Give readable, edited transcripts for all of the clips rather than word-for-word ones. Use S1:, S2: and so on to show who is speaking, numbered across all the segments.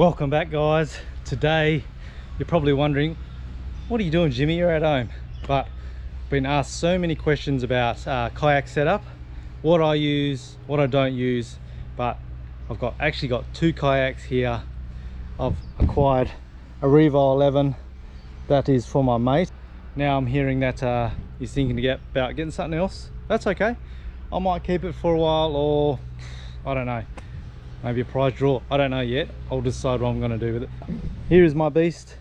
S1: Welcome back, guys. Today you're probably wondering, what are you doing, Jimmy? You're at home. But I've been asked so many questions about kayak setup, what I use, what I don't use. But I've actually got two kayaks here. I've acquired a Revo 11 that is for my mate. Now I'm hearing that he's thinking about getting something else. That's okay. I might keep it for a while, or I don't know, maybe a prize draw. I don't know yet. I'll decide what I'm going to do with it. Here is my beast,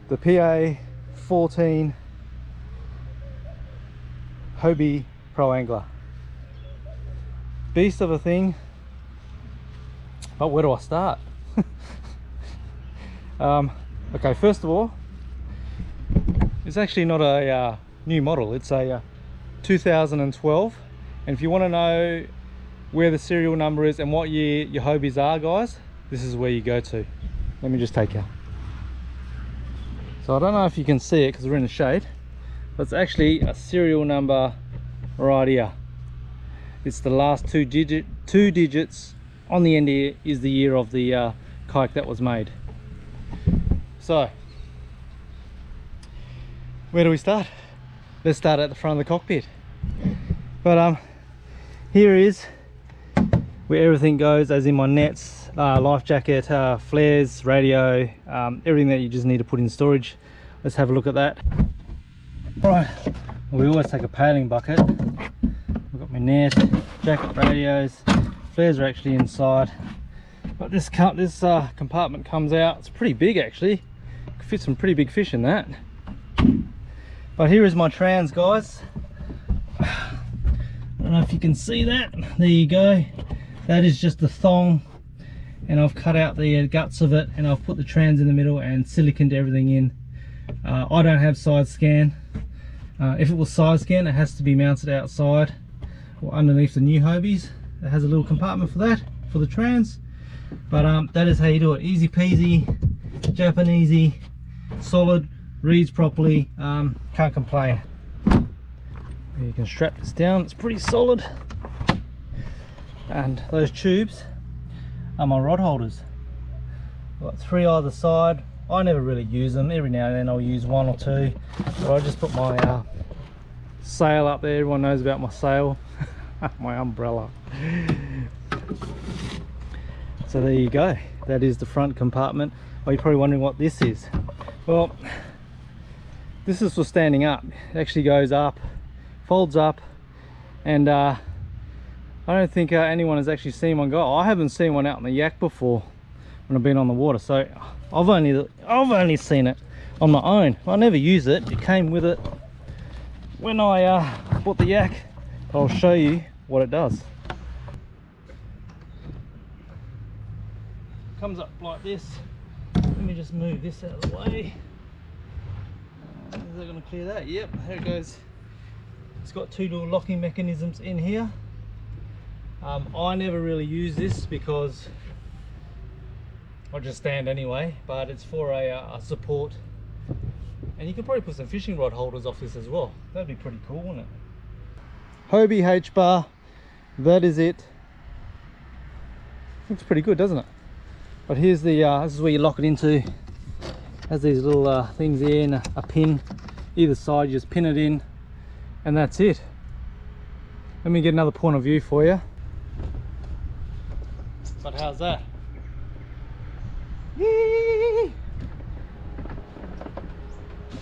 S1: the PA 14 Hobie Pro Angler. Beast of a thing, but where do I start? Okay, first of all, it's actually not a new model. It's a 2012, and if you want to know where the serial number is and what year your Hobies are, guys, this is where you go to. Let me just take you. So I don't know if you can see it because we're in the shade, but it's actually a serial number right here. It's the last two digits on the end here is the year of the kayak that was made. So where do we start? Let's start at the front of the cockpit. But here is where everything goes, as in my nets, life jacket, flares, radio, everything that you just need to put in storage. Let's have a look at that. Right, we always take a paddling bucket. I've got my net, jacket, radios, flares are actually inside. But this compartment comes out. It's pretty big actually. Could fit some pretty big fish in that. But here is my trans, guys. I don't know if you can see that. There you go. That is just the thong, and I've cut out the guts of it, and I've put the trans in the middle and siliconed everything in. I don't have side scan. If it was side scan, it has to be mounted outside or underneath the new Hobies. It has a little compartment for that, for the trans. But that is how you do it. Easy peasy, Japanesey, solid, reads properly. Can't complain. You can strap this down, it's pretty solid. And those tubes are my rod holders. I've got three either side. I never really use them. Every now and then I'll use one or two, but I just put my sail up there. Everyone knows about my sail. My umbrella. So there you go, that is the front compartment. Oh, you're probably wondering what this is. Well, this is for standing up. It actually goes up, folds up, and I don't think anyone has actually seen one go. I haven't seen one out in the yak before when I've been on the water, so I've only seen it on my own. I never use it. It came with it when I bought the yak. I'll show you what it does. Comes up like this. Let me just move this out of the way. Is that going to clear that? Yep, there it goes. It's got two little locking mechanisms in here. I never really use this because I just stand anyway, but it's for a support. And you can probably put some fishing rod holders off this as well. That'd be pretty cool, wouldn't it? Hobie H Bar, that is it. Looks pretty good, doesn't it? But here's the this is where you lock it into. It has these little things here and a pin either side. You just pin it in and that's it. Let me get another point of view for you. But how's that? Yee!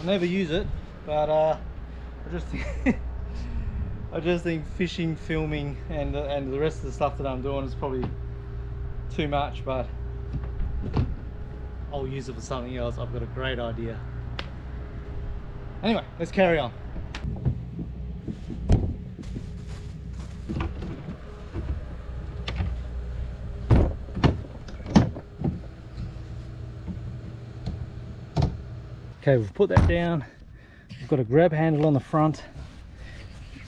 S1: I never use it, but I just think fishing, filming, and the rest of the stuff that I'm doing is probably too much. But I'll use it for something else. I've got a great idea. Anyway, let's carry on. Okay, we've put that down. We've got a grab handle on the front.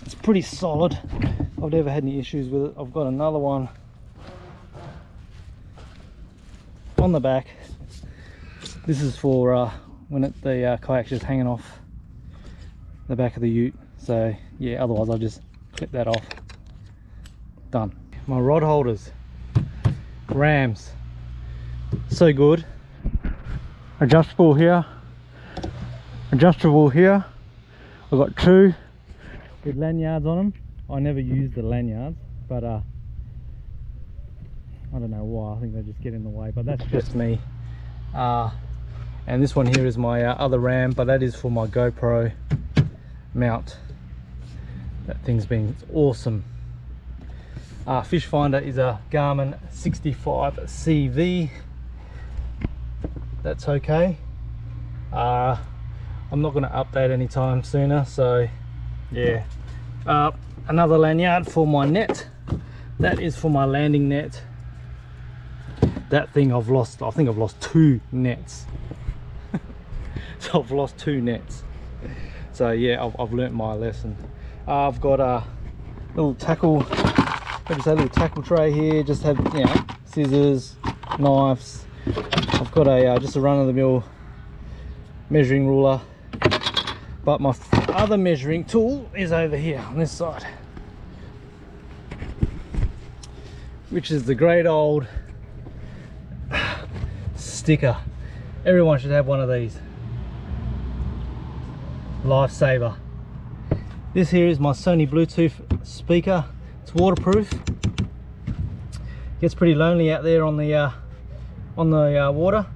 S1: It's pretty solid. I've never had any issues with it. I've got another one on the back. This is for when the kayak's just hanging off the back of the ute. So yeah, otherwise I'll just clip that off. Done. My rod holders. rams. So good. Adjustable here, adjustable here. I've got two with lanyards on them. I never use the lanyards, but I don't know why. I think they just get in the way, but that's just me. And this one here is my other ram, but that is for my GoPro mount. That thing's been awesome. Fish finder is a Garmin 65 CV. That's okay. I'm not going to update anytime sooner, so yeah. Another lanyard for my net. That is for my landing net. That thing I've lost, I think I've lost 2 nets. So I've lost 2 nets. So yeah, I've learnt my lesson. I've got a little tackle, little tackle tray here. Just have, you know, scissors, knives. I've got a just a run-of-the-mill measuring ruler, but my other measuring tool is over here on this side, which is the great old sticker. Everyone should have one of these. Lifesaver. This here is my Sony Bluetooth speaker. It's waterproof. Gets pretty lonely out there on the water.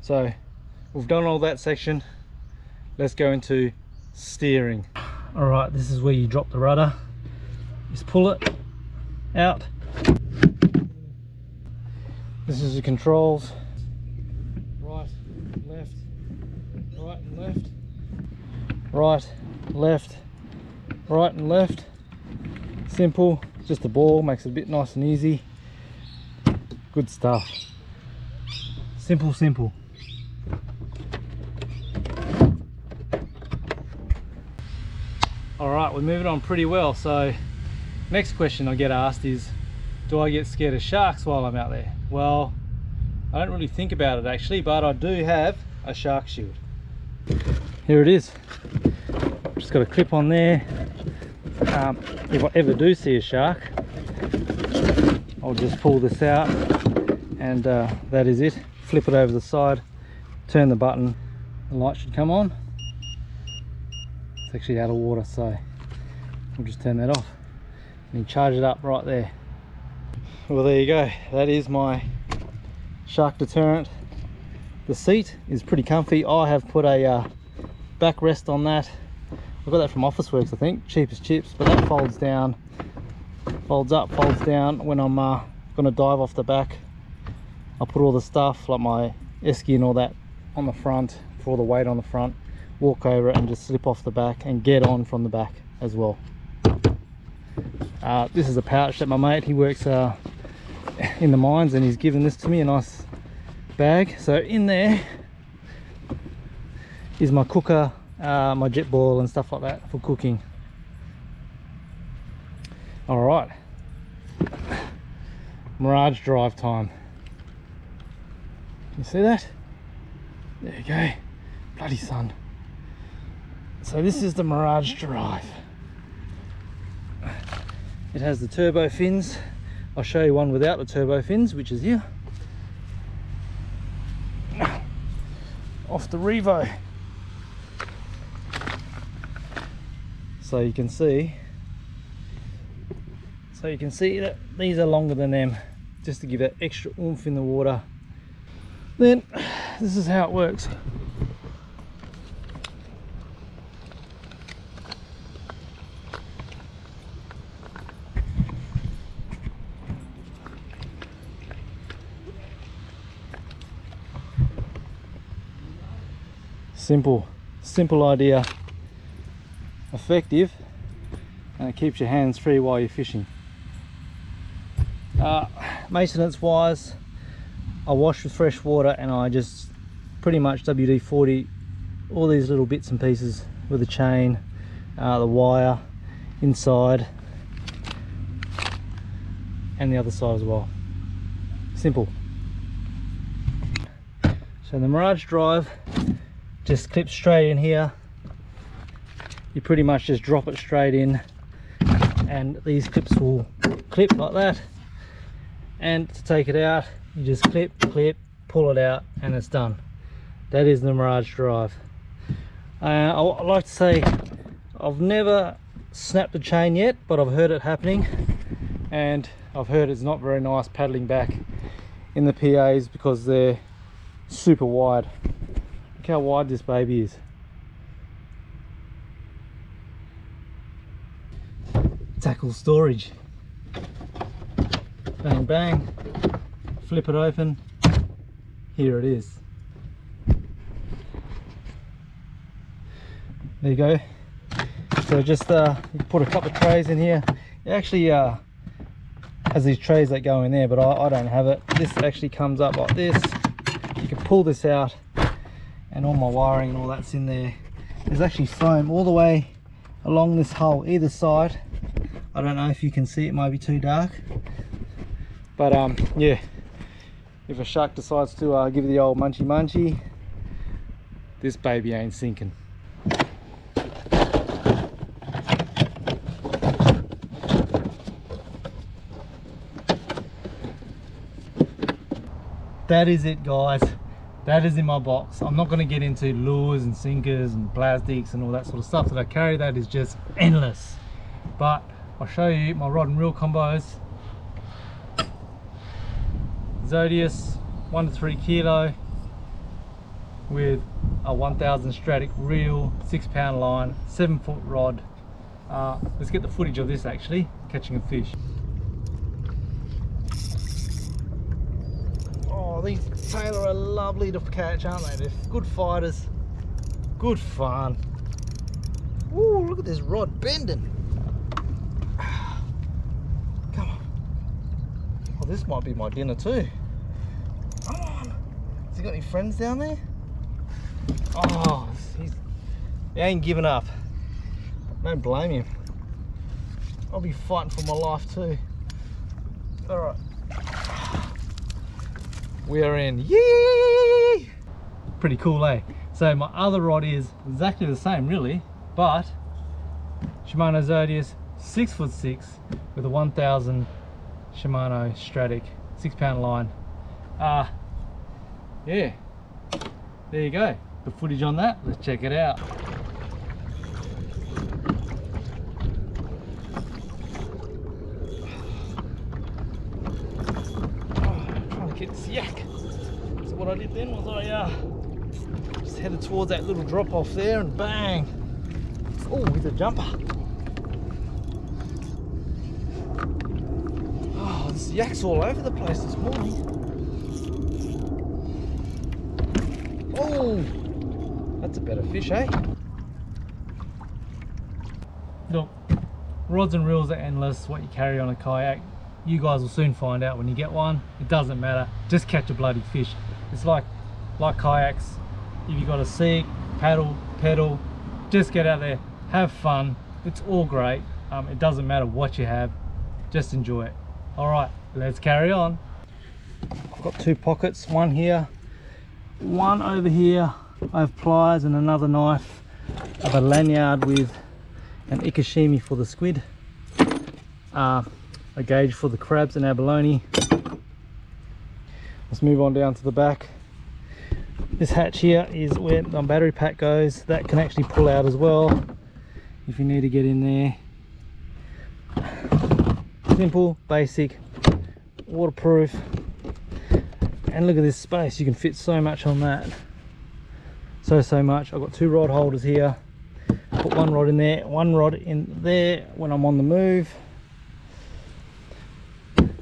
S1: So we've done all that section. Let's go into steering. All right, this is where you drop the rudder. Just pull it out. This is the controls. Right, left, right and left. Right, left, right and left. Simple. Just a ball, makes it a bit nice and easy. Good stuff. Simple, simple. All right, we're moving on pretty well. So next question I get asked is, do I get scared of sharks while I'm out there? Well, I don't really think about it actually, but I do have a shark shield. Here it is. Just got a clip on there. If I ever do see a shark, I'll just pull this out, and that is it. Flip it over the side, turn the button, the light should come on. It's actually out of water, so we'll just turn that off and charge it up right there. Well, there you go. That is my shark deterrent. The seat is pretty comfy. I have put a backrest on that. I got that from Officeworks, I think, cheap as chips, but that folds down, folds up, folds down. When I'm gonna dive off the back, I'll put all the stuff like my esky and all that on the front, for all the weight on the front, walk over it and just slip off the back and get on from the back as well. This is a pouch that my mate, he works in the mines, and he's given this to me, a nice bag. So in there is my cooker, my jet boil and stuff like that for cooking. All right, Mirage Drive time. You see that? There you go. Bloody sun. So this is the Mirage Drive. It has the turbo fins. I'll show you one without the turbo fins, which is here. Off the Revo. So you can see that these are longer than them, just to give that extra oomph in the water. Then this is how it works. Simple idea, effective, and it keeps your hands free while you're fishing. Maintenance wise, I wash with fresh water, and I just pretty much WD-40 all these little bits and pieces with the chain, the wire inside and the other side as well. Simple. So the Mirage Drive just clips straight in here. You pretty much just drop it straight in, and these clips will clip like that, and to take it out you just clip, pull it out, and it's done. That is the Mirage Drive. I like to say I've never snapped the chain yet, but I've heard it happening, and I've heard it's not very nice paddling back in the PAs because they're super wide. Look how wide this baby is. Tackle storage. Bang bang, flip it open, here it is. There you go. So just you put a couple of trays in here. It actually has these trays that go in there, but I don't have it. This actually comes up like this. You can pull this out, and all my wiring and all that's in there. There's actually foam all the way along this hull, either side. I don't know if you can see, it might be too dark, but yeah, if a shark decides to give you the old munchy, this baby ain't sinking. That is it, guys. That is in my box. I'm not going to get into lures and sinkers and plastics and all that sort of stuff that I carry. That is just endless. But I'll show you my rod and reel combos. Zodius 1 to 3 kilo with a 1000 Stratic reel, 6 pound line, 7 foot rod. Let's get the footage of this actually, catching a fish. Oh, these tailor are lovely to catch, aren't they? They're good fighters, good fun. Ooh, look at this rod bending. Come on. Oh, this might be my dinner too. Come on. Has he got any friends down there? Oh, he ain't giving up. Don't blame him. I'll be fighting for my life too. All right. We are in. Yee! Pretty cool, eh? So my other rod is exactly the same really, but Shimano Zodius 6'6" with a 1000 Shimano Stratic 6 pound line. Yeah, there you go. The footage on that, let's check it out. Get this yak. So what I did then was I just headed towards that little drop off there and bang. Oh, with a jumper. Oh, this yak's all over the place this morning. Oh, that's a better fish, eh? Look, rods and reels are endless. What you carry on a kayak, you guys will soon find out when you get one. It doesn't matter, just catch a bloody fish. It's like kayaks. If you got a seek, paddle, pedal, just get out there, have fun. It's all great. It doesn't matter what you have, just enjoy it. All right, let's carry on. I've got 2 pockets, one here, one over here. I have pliers and another knife. I have a lanyard with an ikashimi for the squid, a gauge for the crabs and abalone. Let's move on down to the back. This hatch here is where my battery pack goes. That can actually pull out as well if you need to get in there. Simple, basic, waterproof, and look at this space. You can fit so much on that, so much. I've got 2 rod holders here. Put 1 rod in there, 1 rod in there when I'm on the move.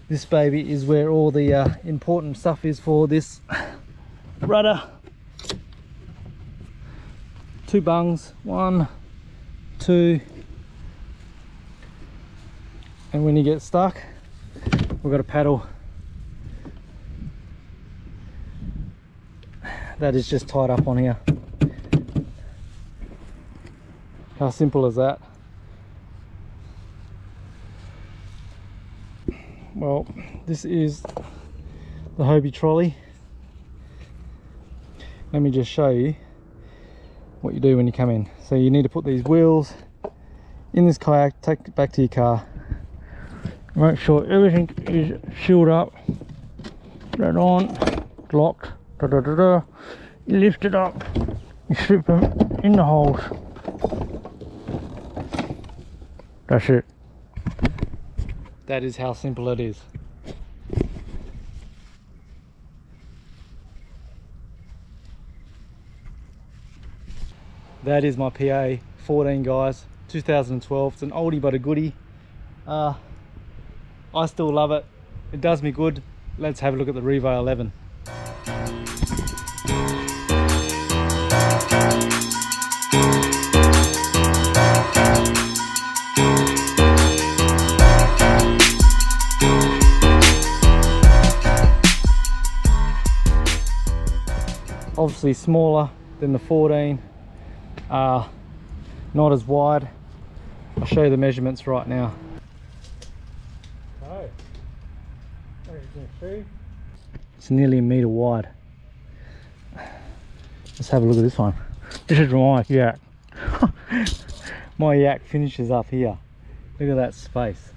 S1: This baby is where all the important stuff is for this rudder. 2 bungs, 1, 2, and when you get stuck, we've got a paddle that is just tied up on here. How simple is that? Well, this is the Hobie Trolley. Let me just show you what you do when you come in. So you need to put these wheels in this kayak, take it back to your car, Make sure everything is sealed up. That on, locked. You lift it up, you slip them in the holes. That's it. That is how simple it is. That is my PA 14, guys. 2012. It's an oldie but a goodie. I still love it. It does me good. Let's have a look at the Revo 11. Obviously smaller than the 14, not as wide. I'll show you the measurements right now. Oh, as you can see, it's nearly a metre wide. Let's have a look at this one. This is my yak. My yak finishes up here. Look at that space.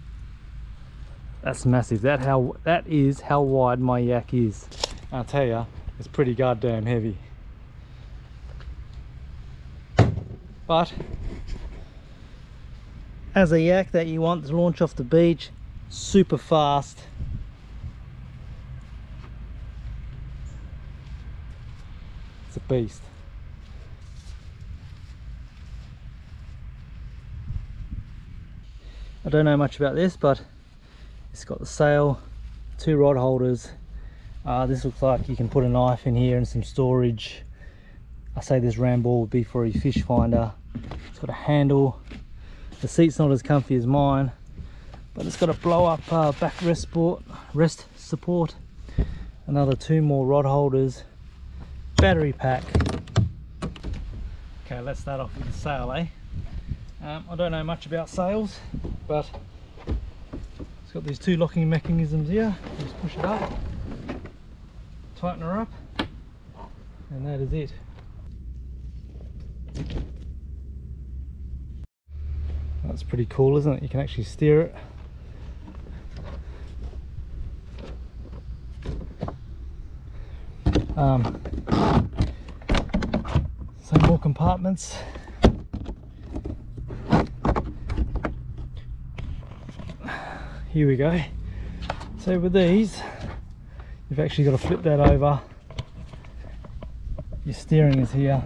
S1: That's massive. That is how wide my yak is. I'll tell you, it's pretty goddamn heavy. But as a yak that you want to launch off the beach, super fast. It's a beast. I don't know much about this, but it's got the sail, 2 rod holders. This looks like you can put a knife in here and some storage. I say this ram ball would be for a fish finder. It's got a handle. The seat's not as comfy as mine, but it's got a blow up back rest support. Another 2 more rod holders. Battery pack. Okay, let's start off with the sail, eh? I don't know much about sails, but it's got these 2 locking mechanisms here. Just push it up, tighten her up, and that is it. That's pretty cool, isn't it? You can actually steer it. Some more compartments. Here we go. So with these, you've actually got to flip that over. Your steering is here.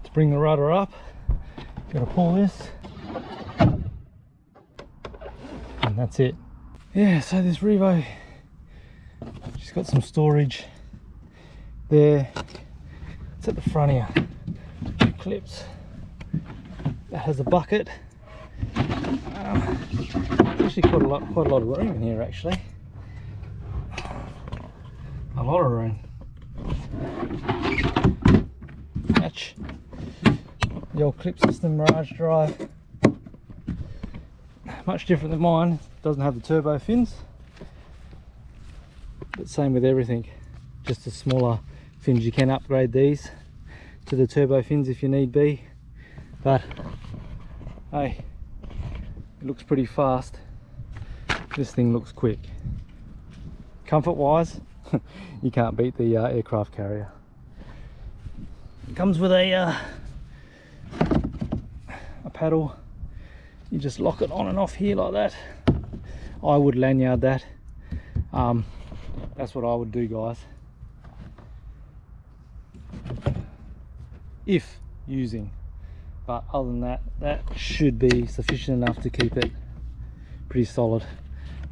S1: To bring the rudder up, you've got to pull this, and that's it. Yeah, so this Revo, she's got some storage there. It's at the front here. 2 clips. That has a bucket. Actually quite a lot of room in here, actually. A lot of room. Hatch. The old clip system, Mirage Drive. Much different than mine. Doesn't have the turbo fins, but same with everything. Just a smaller fins. You can upgrade these to the turbo fins if you need be, but hey, it looks pretty fast. This thing looks quick. Comfort wise, you can't beat the aircraft carrier. It comes with a paddle. You just lock it on and off here like that. I would lanyard that. That's what I would do, guys, if using. But other than that, that should be sufficient enough to keep it pretty solid.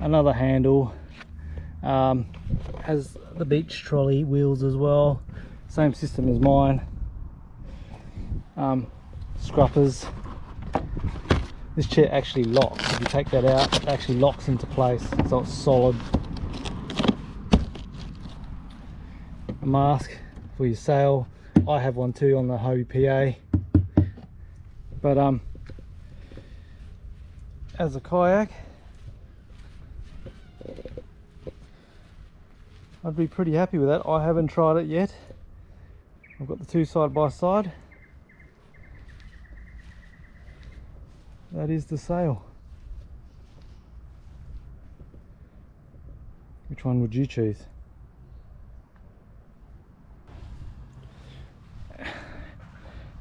S1: Another handle, has the beach trolley wheels as well, same system as mine. Scruppers. This chair actually locks. If you take that out, it actually locks into place, so it's solid. A mask for your sail. I have one too on the Hobie PA. But as a kayak, I'd be pretty happy with that. I haven't tried it yet. I've got the two side by side. That is the sail. Which one would you choose?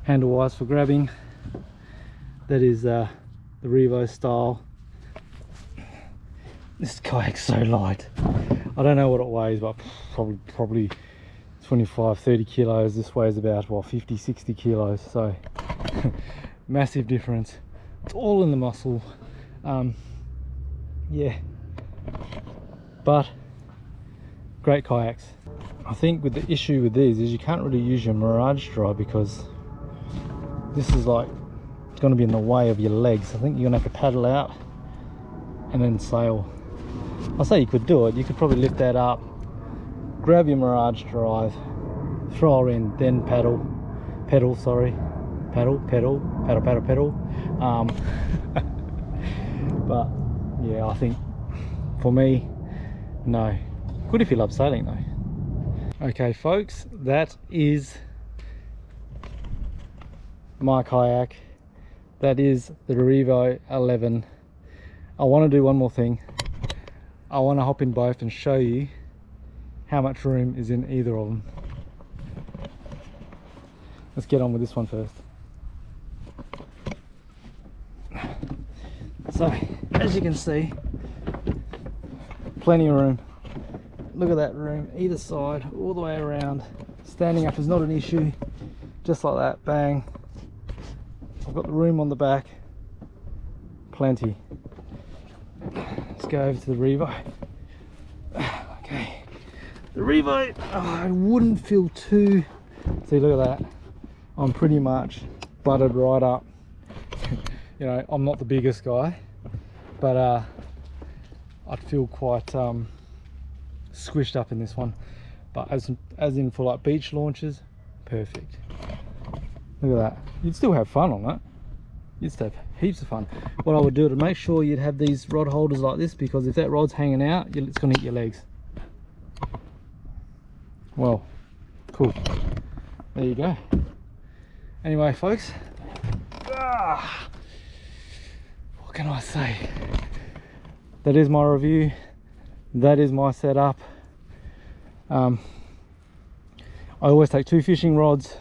S1: Handle wise for grabbing. That is the Revo style. This kayak's so light. I don't know what it weighs, but probably 25-30 kilos. This weighs about, well, 50-60 kilos, so massive difference. It's all in the muscle. Yeah, but great kayaks. I think with the issue with these is you can't really use your Mirage Drive because this is like, it's going to be in the way of your legs. I think you're going to have to paddle out and then sail. I'll say you could do it. You could probably lift that up, grab your Mirage Drive, throw her in, then pedal. But yeah, I think for me, no. Good if you love sailing though. Okay folks, that is my kayak. That is the Revo 11. I want to do one more thing. I want to hop in both and show you how much room is in either of them. Let's get on with this one first. So, as you can see, plenty of room. Look at that room, either side, all the way around. Standing up is not an issue. Just like that, bang. I've got the room on the back. Plenty. Let's go over to the Revo. Okay. The Revo, I wouldn't feel too... See, look at that. I'm pretty much buttered right up. You know, I'm not the biggest guy, but I'd feel quite squished up in this one. But as in for like beach launches, perfect. Look at that. You'd still have fun on that. You'd still have heaps of fun. What I would do to make sure you'd have these rod holders like this, because if that rod's hanging out, it's going to hit your legs. Well, cool. There you go. Anyway, folks. What can I say? That is my review. That is my setup. I always take 2 fishing rods.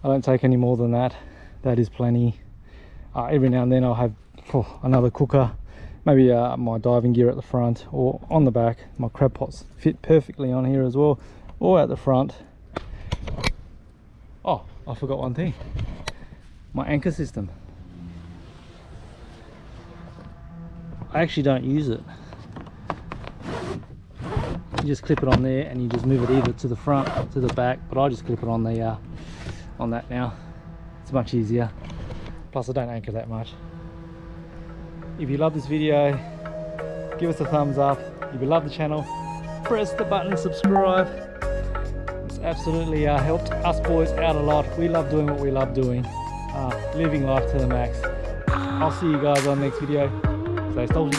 S1: I don't take any more than that. That is plenty. Every now and then I'll have another cooker, maybe my diving gear at the front or on the back. My crab pots fit perfectly on here as well, or at the front. Oh, I forgot one thing. My anchor system. I actually don't use it. You just clip it on there and you just move it either to the front or to the back, but I just clip it on the on that now. It's much easier. Plus I don't anchor that much. If you love this video, give us a thumbs up. If you love the channel, press the button subscribe. It's absolutely helped us boys out a lot. We love doing what we love doing, living life to the max. I'll see you guys on the next video. Stay salty.